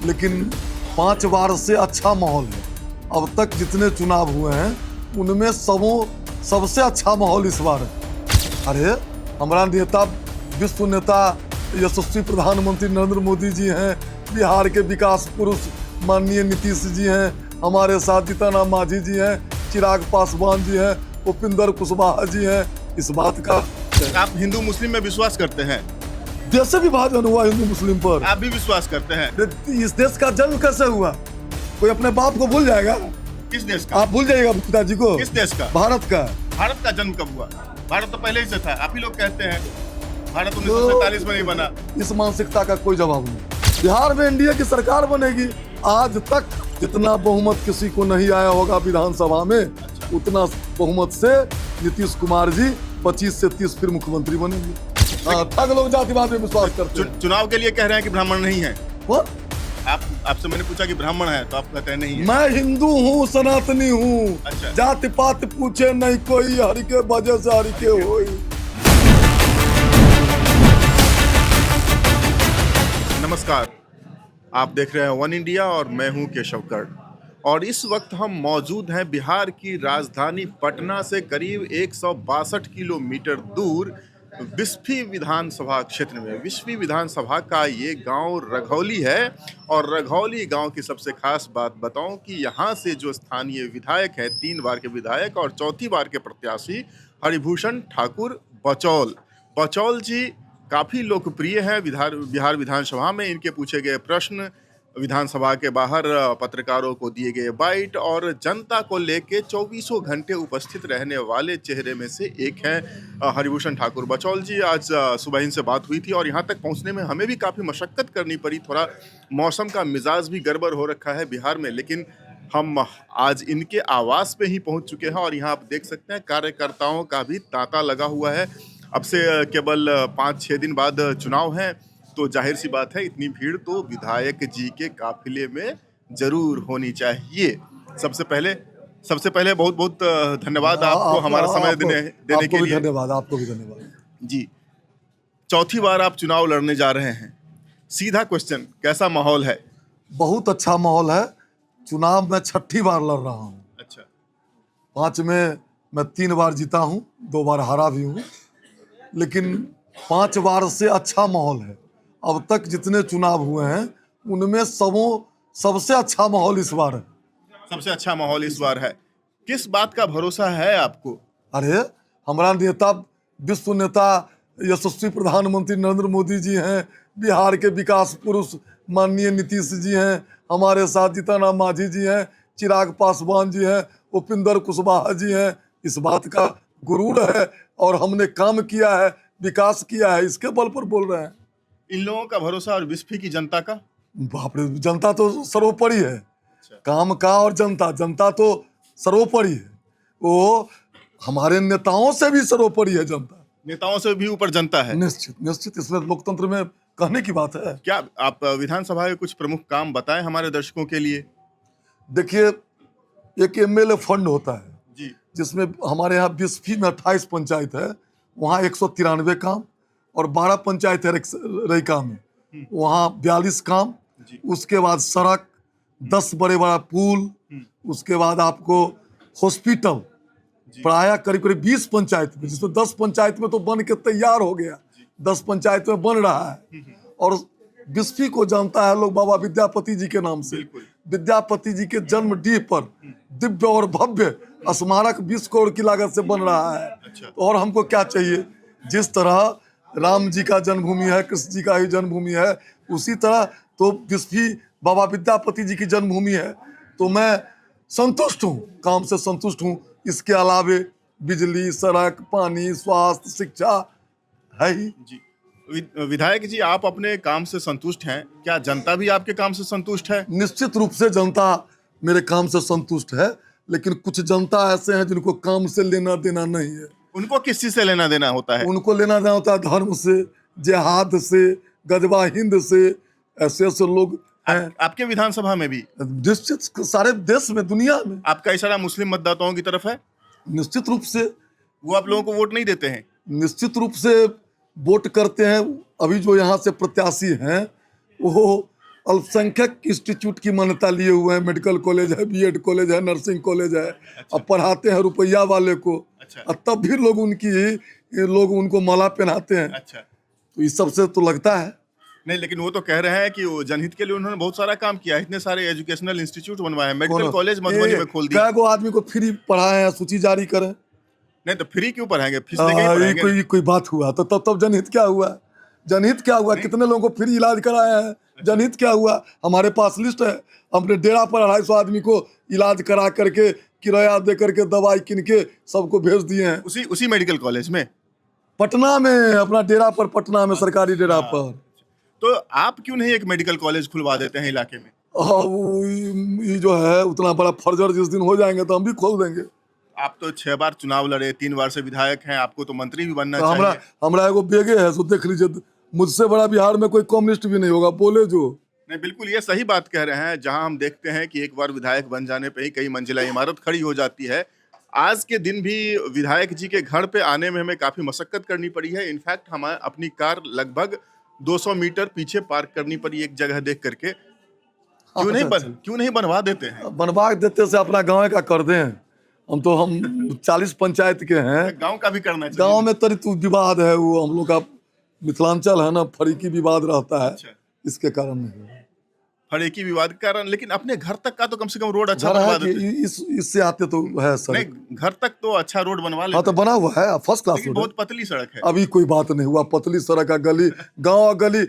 लेकिन 5 बार से अच्छा माहौल है। अब तक जितने चुनाव हुए हैं उनमें सबसे अच्छा माहौल इस बार है। अरे हमारा नेता, विश्व नेता, यशस्वी प्रधानमंत्री नरेंद्र मोदी जी हैं, बिहार के विकास पुरुष माननीय नीतीश जी हैं, हमारे साथ जीतन मांझी जी हैं, चिराग पासवान जी हैं, उपेंद्र कुशवाहा जी हैं। इस बात का आप हिंदू मुस्लिम में विश्वास करते हैं? देश विभाजन हुआ हिंदू मुस्लिम पर। आप भी विश्वास करते हैं? इस देश का जन्म कैसे हुआ? कोई अपने बाप को भूल जाएगा? किस देश का? आप भूल जाइएगा पिताजी को। किस देश का? भारत का। भारत का जन्म कब हुआ? भारत तो पहले ही से था। आप ही लोग कहते हैं भारत 1947 में नहीं बना। इस मानसिकता का कोई जवाब नहीं। बिहार में एनडीए की सरकार बनेगी। आज तक जितना बहुमत किसी को नहीं आया होगा विधानसभा में, उतना बहुमत से नीतीश कुमार जी 25 से 30 फिर मुख्यमंत्री बनेंगे। ठग लोग जातिवाद में विश्वास करते हैं। चुनाव के लिए कह रहे हैं कि ब्राह्मण नहीं है। वो आपसे मैंने पूछा कि ब्राह्मण है तो आप कहते हैं नहीं है। मैं हिंदू हूँ, सनातनी हूँ। अच्छा। जाति पात पूछे नहीं कोई, हरि के वजह से हरि के होई। नमस्कार, आप देख रहे हैं वन इंडिया और मैं हूं केशव गर्ग। और इस वक्त हम मौजूद हैं बिहार की राजधानी पटना से करीब 162 किलोमीटर दूर विस्फी विधानसभा क्षेत्र में। विस्फी विधानसभा का ये गांव रघौली है और रघौली गांव की सबसे खास बात बताऊं कि यहाँ से जो स्थानीय विधायक है, 3 बार के विधायक और चौथी बार के प्रत्याशी हरिभूषण ठाकुर बचौल जी काफ़ी लोकप्रिय है बिहार विधानसभा में। इनके पूछे गए प्रश्न, विधानसभा के बाहर पत्रकारों को दिए गए बाइट और जनता को लेके 24 घंटे उपस्थित रहने वाले चेहरे में से एक हैं हरिभूषण ठाकुर बचौल जी। आज सुबह इनसे बात हुई थी और यहाँ तक पहुँचने में हमें भी काफ़ी मशक्क़त करनी पड़ी। थोड़ा मौसम का मिजाज भी गड़बड़ हो रखा है बिहार में, लेकिन हम आज इनके आवास पे ही पहुँच चुके हैं और यहाँ आप देख सकते हैं कार्यकर्ताओं का भी तांता लगा हुआ है। अब से केवल 5-6 दिन बाद चुनाव है, तो जाहिर सी बात है इतनी भीड़ तो विधायक जी के काफिले में जरूर होनी चाहिए। सबसे पहले बहुत बहुत धन्यवाद आपको हमारा समय देने के लिए। धन्यवाद, आपको भी धन्यवाद जी। चौथी बार आप चुनाव लड़ने जा रहे हैं, सीधा क्वेश्चन, कैसा माहौल है? बहुत अच्छा माहौल है। चुनाव में 6ठी बार लड़ रहा हूँ। अच्छा। 5 में मैं 3 बार जीता हूँ, 2 बार हारा भी हूँ, लेकिन 5 बार से अच्छा माहौल है। अब तक जितने चुनाव हुए हैं उनमें सबसे अच्छा माहौल इस बार है। सबसे अच्छा माहौल इस बार है। किस बात का भरोसा है आपको? अरे हमारा नेता, विश्व नेता, यशस्वी प्रधानमंत्री नरेंद्र मोदी जी हैं, बिहार के विकास पुरुष माननीय नीतीश जी हैं, हमारे साथ जीतन मांझी जी हैं, चिराग पासवान जी हैं, उपेंद्र कुशवाहा जी हैं। इस बात का गुरूर है और हमने काम किया है, विकास किया है, इसके बल पर बोल रहे हैं। इन लोगों का भरोसा और विस्फी की जनता का? बाप रे, जनता तो सर्वोपरि है। अच्छा। काम का और जनता तो सर्वोपरि है। वो हमारे नेताओं से भी सर्वोपरि है जनता। नेताओं से भी ऊपर जनता है। निश्चित इसमें लोकतंत्र में कहने की बात है। क्या आप विधानसभा के कुछ प्रमुख काम बताएं हमारे दर्शकों के लिए? देखिए, एक एमएलए फंड होता है जी। जिसमें हमारे यहाँ विस्फी में 28 पंचायत है, वहाँ 193 काम और 12 पंचायत है रैका में, वहाँ 42 काम। उसके बाद सड़क, 10 बड़ा पुल, उसके बाद आपको हॉस्पिटल प्राय करीब 20 पंचायत में, जिसमें 10 पंचायत में तो बन के तैयार हो गया, 10 पंचायत में बन रहा है। और विस्फी को जानता है लोग बाबा विद्यापति जी के नाम से। विद्यापति जी के जन्मडीह पर दिव्य और भव्य स्मारक 20 करोड़ की लागत से बन रहा है। अच्छा। और हमको क्या चाहिए? जिस तरह राम जी का जन्मभूमि है, कृष्ण जी का ही जन्मभूमि है, उसी तरह तो विस्फी बाबा विद्यापति जी की जन्मभूमि है। तो मैं संतुष्ट हूँ, काम से संतुष्ट हूँ। इसके अलावे बिजली, सड़क, पानी, स्वास्थ्य, शिक्षा है ही। जी। विधायक जी, आप अपने काम से संतुष्ट हैं, क्या जनता भी आपके काम से संतुष्ट है? निश्चित रूप से जनता मेरे काम से संतुष्ट है, लेकिन कुछ जनता ऐसे हैं जिनको काम से लेना देना नहीं है। उनको किस चीज से लेना देना होता है? उनको लेना देना होता है धर्म से, जिहाद से, गजवा हिंद से। ऐसे लोग हैं आपके विधानसभा में भी? निश्चित, सारे देश में, दुनिया में। आपका इशारा मुस्लिम मतदाताओं की तरफ है? निश्चित रूप से। वो आप लोगों को वोट नहीं देते हैं? निश्चित रूप से वोट करते हैं। अभी जो यहाँ से प्रत्याशी हैं वो अल्पसंख्यक इंस्टीट्यूट की मान्यता लिए हुए हैं। मेडिकल कॉलेज है, बीएड कॉलेज है, नर्सिंग कॉलेज है। अब पढ़ाते हैं रुपया वाले को, और तब भी लोग उनको माला पहनाते हैं। अच्छा, तो इस सबसे तो लगता है। नहीं लेकिन वो तो कह रहे हैं कि वो जनहित के लिए उन्होंने बहुत सारा काम किया है, इतने सारे एजुकेशनल इंस्टीट्यूट बनवाए हैं, मेडिकल कॉलेज मधुबनी में खोल दिया। क्या को आदमी को फ्री पढ़ाए हैं, सूची जारी करें। नहीं तो फ्री क्यों पढ़ाएंगे, फीस देके ही पढ़ाएंगे। कोई बात हुआ तो तब जनहित क्या हुआ? जनहित क्या हुआ? कितने लोगों को फ्री इलाज कराया है? जनहित क्या हुआ? हमारे पास लिस्ट है। हमने डेरा पर 250 आदमी को इलाज करा करके, किराया दे करके, दवाई किन के सबको भेज दिए हैं। उसी मेडिकल कॉलेज में, पटना में, अपना डेरा पर, पटना में, सरकारी डेरा पर। तो आप क्यों नहीं एक मेडिकल कॉलेज खुलवा देते हैं इलाके में? ये जो है उतना बड़ा फर्जर जिस दिन हो जाएंगे तो हम भी खोल देंगे। आप तो 6 बार चुनाव लड़े, 3 बार से विधायक हैं, आपको तो मंत्री भी बनना तो चाहिए। हमरा एगो बेगे है, सो देख लीजिए। मुझसे बड़ा बिहार में कोई कम्युनिस्ट भी नहीं होगा, बोले जो। नहीं बिल्कुल ये सही बात कह रहे हैं। जहां हम देखते हैं कि एक बार विधायक बन जाने पे ही कई मंजिला इमारत खड़ी हो जाती है। आज के दिन भी विधायक जी के घर पे आने में हमें काफी मशक्कत करनी पड़ी है। इनफैक्ट हमें अपनी कार लगभग 200 मीटर पीछे पार्क करनी पड़ी एक जगह देख करके। क्यों नहीं बनवा देते हैं? बनवा देते से अपना गाँव का कर दें। हम 40 पंचायत के हैं। गांव का भी करना चाहिए। गांव में तरी तो विवाद है, वो हम लोग का मिथिलांचल है ना, फरीकी विवाद रहता है। अच्छा। इसके कारण नहीं, फरेकी विवाद के कारण। लेकिन अपने घर तक का तो कम से कम रोड अच्छा घर बनवा है कि देते। इससे आते तो है सर। नहीं घर तक तो अच्छा रोड बनवा लेते। हाँ तो बना हुआ है, फर्स्ट क्लास रोड है। बहुत पतली सड़क है। अभी कोई बात नहीं हुआ, पतली सड़क का गली, गली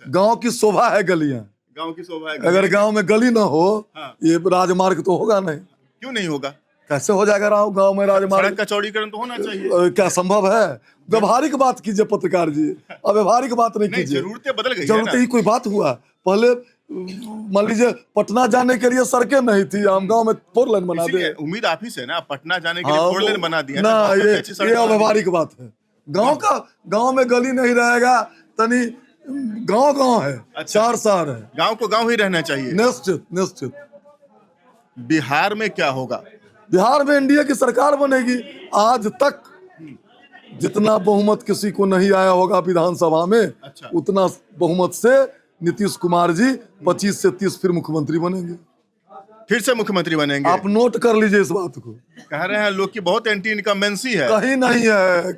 गांव की शोभा है गलियां। गांव की शोभा है। अगर गांव में गली ना हो, हाँ। ये राजमार्ग तो होगा नहीं। क्यों नहीं होगा? कैसे हो जाएगा गांव में राजमार्ग? सड़क का चौड़ीकरण तो होना चाहिए। क्या संभव है? व्यवहारिक बात कीजिए पत्रकार जी, अब व्यवहारिक बात नहीं कीजिए। जरूरतें बदल गई। जरूरतें ही कोई बात हुआ? पहले मान लीजिए पटना जाने के लिए सड़कें नहीं थी, हम गांव में 4 लेन बना दे। उम्मीद आप ही से ना, पटना जाने के लिए 4 लेन बना दिया ना। ये अव्यवहारिक बात है। गांव में गली नहीं रहेगा, तनी गांव है। अच्छा। 4 शहर है, गांव को गांव ही रहना चाहिए। निश्चित। बिहार में क्या होगा? बिहार में एनडीए की सरकार बनेगी। आज तक जितना बहुमत किसी को नहीं आया होगा विधानसभा में, अच्छा। उतना बहुमत से नीतीश कुमार जी 25 से 30 फिर मुख्यमंत्री बनेंगे। फिर से मुख्यमंत्री बनेंगे? आप नोट कर लीजिए इस बात को। कह रहे हैं लोग की बहुत एंटी इनकम्बेंसी है। कहीं नहीं है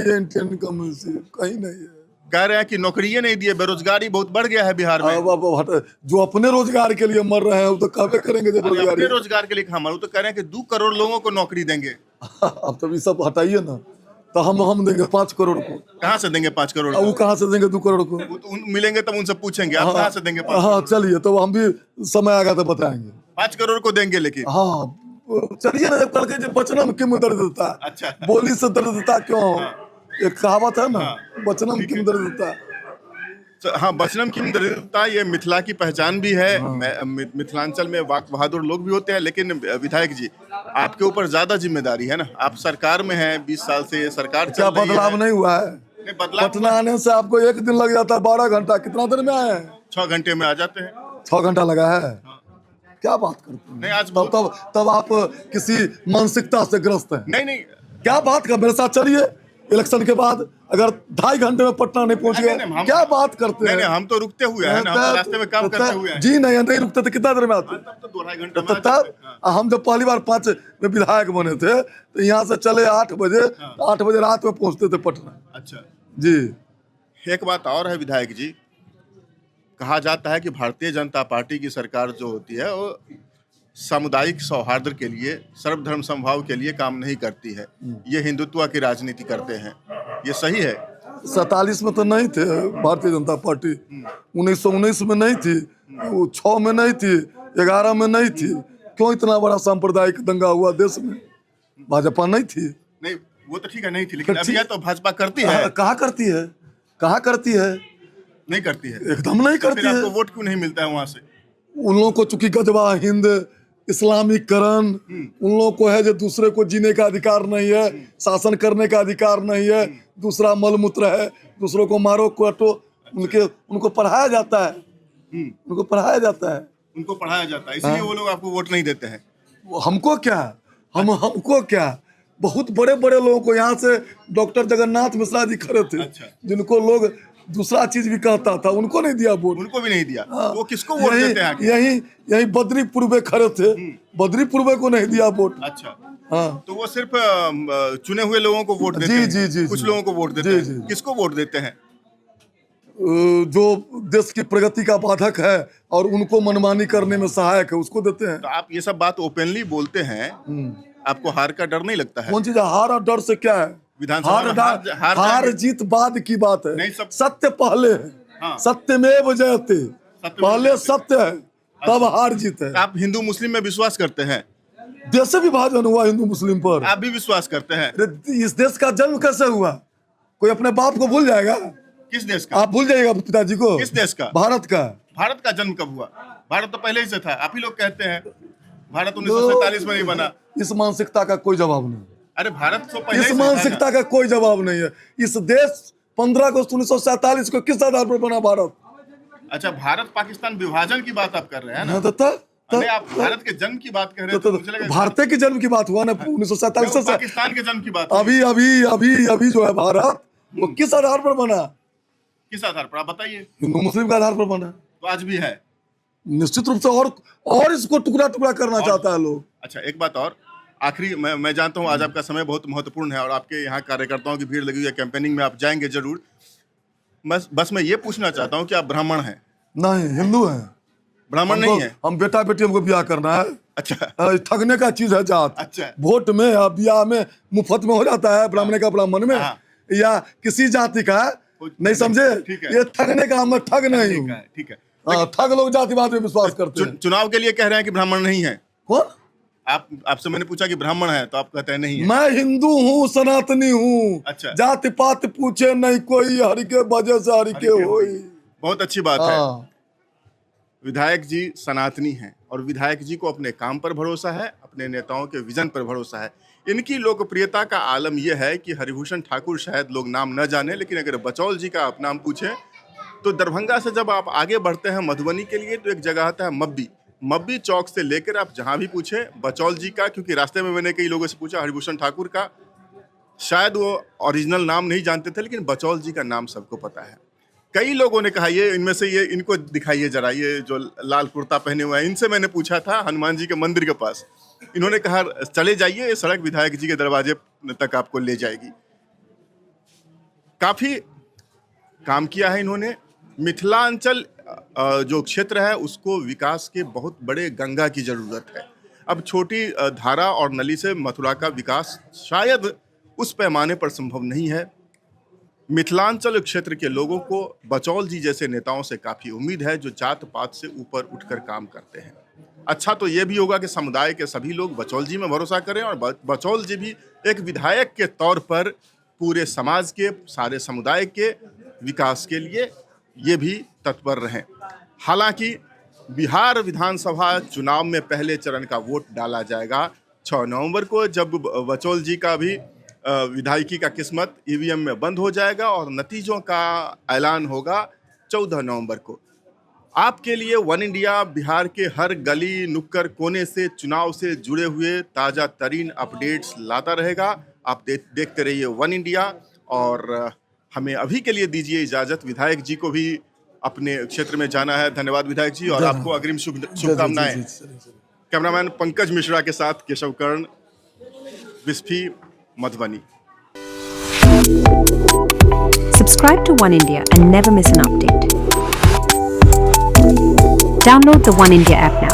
एंटी इनकम्बेंसी, कहीं नहीं है। कह रहे हैं कि नौकरियां नहीं दिए, बेरोजगारी बहुत बढ़ गया है बिहार में। जो अपने रोजगार के लिए मर रहे हैं वो तो कभी करेंगे। अपने रोजगार के लिए कहाँ मर, वो तो कह रहे हैं कि 2 करोड़ लोगों को नौकरी देंगे। अब तो ये सब हटाइए ना, तो हम देंगे 5 करोड़ को। कहाँ से देंगे 5 करोड़? वो कहाँ से देंगे 2 करोड़ को? वो तो मिलेंगे तब उनसे पूछेंगे आप कहाँ से देंगे 5 करोड़? हाँ चलिए, तो हम भी समय आएगा तो बताएंगे। 5 करोड़ को देंगे लेकिन। हाँ चलिए ना, कल के बचनम क्यों दर्द देता? अच्छा। बोली से दर्द देता क्यों? एक कहावत है ना, बचनम क्यों दर्द देता। हाँ, बचनम की दरिद्रता ये मिथिला की पहचान भी है। मिथिलांचल में वाक बहादुर लोग भी होते हैं। लेकिन विधायक जी, आपके ऊपर ज्यादा जिम्मेदारी है ना, आप सरकार में हैं, 20 साल से ये सरकार क्या बदलाव नहीं हुआ है? पटना आने से आपको 1 दिन लग जाता है, 12 घंटा कितना देर में आए हैं? 6 घंटे में आ जाते हैं। 6 घंटा लगा है? क्या बात करते हैं? नहीं आज तब आप किसी मानसिकता से ग्रस्त हैं। नहीं क्या बात कर, मेरे साथ चलिए। इलेक्शन के बाद अगर 2.5 घंटे में पटना नहीं पहुंच गए, क्या बात करते हैं? नहीं हम तो रुकते हुए हैं ना, हम तो रास्ते में काम करते हुए हैं। जी नहीं रुकते तो कितना देर में आते? तब तो 2-2.5 घंटे में। तब हम जब पहली बार 5 में विधायक बने थे तो यहाँ से चले 8 बजे, 8 बजे रात में पहुंचते थे पटना। अच्छा जी। एक बात और है विधायक जी, कहा जाता है कि भारतीय जनता पार्टी की सरकार जो होती है वो सामुदायिक सौहार्द के लिए, सर्वधर्म समभाव के लिए काम नहीं करती है। ये हिंदुत्व की राजनीति करते हैं, ये सही है? 47 में तो नहीं थे भारतीय जनता पार्टी, 1919 में नहीं थी, 6 में नहीं थी, 11 में नहीं थी। क्यों इतना बड़ा सांप्रदायिक दंगा हुआ देश में? भाजपा नहीं थी। नहीं वो तो ठीक है, नहीं थी, लेकिन अभी तो भाजपा करती है। कहाँ करती है? नहीं करती है, एकदम नहीं करती है। आपको वोट क्यों नहीं मिलता है वहां से? उन लोगों को चूंकि गजबा हिंद, इस्लामीकरण, उन लोगों को है जो दूसरे को जीने का अधिकार नहीं है, शासन करने का अधिकार नहीं है, दूसरा मलमूत्र है, दूसरों को मारो काटो, उनको पढ़ाया जाता है। उनको पढ़ाया जाता है, इसलिए वो लोग आपको वोट नहीं देते हैं। हमको क्या बहुत बड़े बड़े लोगों को, यहाँ से डॉक्टर जगन्नाथ मिश्रा जी खड़े थे। अच्छा। जिनको लोग दूसरा चीज भी कहता था, उनको नहीं दिया वोट। उनको भी नहीं दिया। हाँ। तो वो किसको वोट देते हैं आगे? यही बद्री पूर्वे खड़े थे, बद्री पूर्वे को नहीं दिया वोट। अच्छा, हाँ तो वो सिर्फ चुने हुए लोगों को वोट देते जी, हैं? जी, जी, कुछ जी। लोगों को वोट देते जी, हैं। जी। किसको वोट देते हैं? जो देश की प्रगति का बाधक है और उनको मनमानी करने में सहायक है, उसको देते हैं। तो आप ये सब बात ओपनली बोलते हैं, आपको हार का डर नहीं लगता है? कौन चीज है? हार और डर से क्या है? विधानसभा में हार हार जाएंगे। जीत बाद की बात है। नहीं, सत्य पहले है। हाँ। सत्यमेव जयते। पहले सत्य है, तब हार जीत है। आप हिंदू मुस्लिम में विश्वास करते हैं? देश विभाजन हुआ हिंदू मुस्लिम पर। आप भी विश्वास करते हैं? अरे इस देश का जन्म कैसे हुआ? कोई अपने बाप को भूल जाएगा? किस देश का? आप भूल जाइएगा पिताजी को। किस देश का? भारत का। भारत का जन्म कब हुआ? भारत तो पहले ही से था। आप ही लोग कहते हैं भारत 1947 में नहीं बना। इस मानसिकता का कोई जवाब नहीं। अरे भारत तो पहले इस ही से था ना। मानसिकता का कोई जवाब नहीं है। इस देश 15 अगस्त 1947 को किस आधार पर बना भारत? अच्छा, भारत पाकिस्तान विभाजन की बात आप कर रहे हैं ना? तो अरे आप भारत के जन्म की बात कर रहे हैं, तो मुझे लगा भारत के जन्म की बात हुआ ना 1947 वो से। पाकिस्तान के जन्म की बात। अभी जो है भारत, वो किस आधार पर बना? किस आधार पर आप बताइए? हिंदू मुस्लिम के आधार पर बना। तो आज भी है निश्चित रूप से। और इसको टुकड़ा टुकड़ा करना चाहता है लोग। अच्छा, एक बात और आखिरी, मैं जानता हूँ आज आपका समय बहुत महत्वपूर्ण है और आपके यहाँ कार्यकर्ताओं की भीड़ लगी हुई है, कैंपेनिंग में आप जाएंगे जरूर। बस मैं ये पूछना चाहता हूँ कि आप ब्राह्मण हैं? नहीं, हिंदू हैं। ब्राह्मण नहीं है? हम बेटा बेटी हमको ब्याह करना है। अच्छा, ठगने का चीज है जात। अच्छा। वोट में या ब्याह में मुफ्त में हो जाता है, ब्राह्मण का ब्राह्मण में, हाँ। या किसी जाति का, नहीं समझे? ठीक है। ये ठगने का, मैं ठग नहीं हूँ। ठीक है। ठग लोग जातिवाद में विश्वास करते हैं। चुनाव के लिए कह रहे हैं कि ब्राह्मण नहीं है। कौन? आपसे मैंने पूछा कि ब्राह्मण है, तो आप कहते हैं नहीं है। मैं हिंदू हूँ, सनातनी हूँ। अच्छा। जाति पात पूछे नहीं कोई, हरि के वजह से हरि के होई। बहुत अच्छी बात है। हाँ। विधायक जी सनातनी हैं और विधायक जी को अपने काम पर भरोसा है, अपने नेताओं के विजन पर भरोसा है। इनकी लोकप्रियता का आलम यह है कि हरिभूषण ठाकुर शायद लोग नाम न जाने, लेकिन अगर बचौल जी का आप नाम पूछें तो दरभंगा से जब आप आगे बढ़ते हैं मधुबनी के लिए, तो एक जगह आता है मब्बी चौक से लेकर आप जहां भी पूछें बचौल जी का, क्योंकि रास्ते में मैंने कई लोगों से पूछा हरिभूषण ठाकुर का, शायद वो ओरिजिनल नाम नहीं जानते थे, लेकिन बचौल जी का नाम सबको पता है। कई लोगों ने कहा ये इनमें से ये इनको दिखाइए जरा, ये जो लाल कुर्ता पहने हुए हैं, इनसे मैंने पूछा था हनुमान जी के मंदिर के पास। इन्होंने कहा चले जाइए, ये सड़क विधायक जी के दरवाजे तक आपको ले जाएगी। काफी काम किया है इन्होंने। मिथिलांचल जो क्षेत्र है उसको विकास के बहुत बड़े गंगा की जरूरत है। अब छोटी धारा और नली से मथुरा का विकास शायद उस पैमाने पर संभव नहीं है। मिथिलांचल क्षेत्र के लोगों को बचौल जी जैसे नेताओं से काफी उम्मीद है, जो जात पात से ऊपर उठकर काम करते हैं। अच्छा तो ये भी होगा कि समुदाय के सभी लोग बचौल जी में भरोसा करें और बचौल जी भी एक विधायक के तौर पर पूरे समाज के, सारे समुदाय के विकास के लिए ये भी तत्पर रहें। हालांकि बिहार विधानसभा चुनाव में पहले चरण का वोट डाला जाएगा 6 नवंबर को, जब बचौल जी का भी विधायकी का किस्मत ईवीएम में बंद हो जाएगा और नतीजों का ऐलान होगा 14 नवंबर को। आपके लिए वन इंडिया बिहार के हर गली नुक्कड़ कोने से चुनाव से जुड़े हुए ताज़ा तरीन अपडेट्स लाता रहेगा। आप देखते रहिए वन इंडिया और हमें अभी के लिए दीजिए इजाज़त। विधायक जी को भी अपने क्षेत्र में जाना है। धन्यवाद विधायक जी और आपको अग्रिम शुभकामनाएं। कैमरामैन पंकज मिश्रा के साथ केशव कर्ण, Bisfi, Madhubani. Subscribe to One India and never miss an update. Download the One India app now.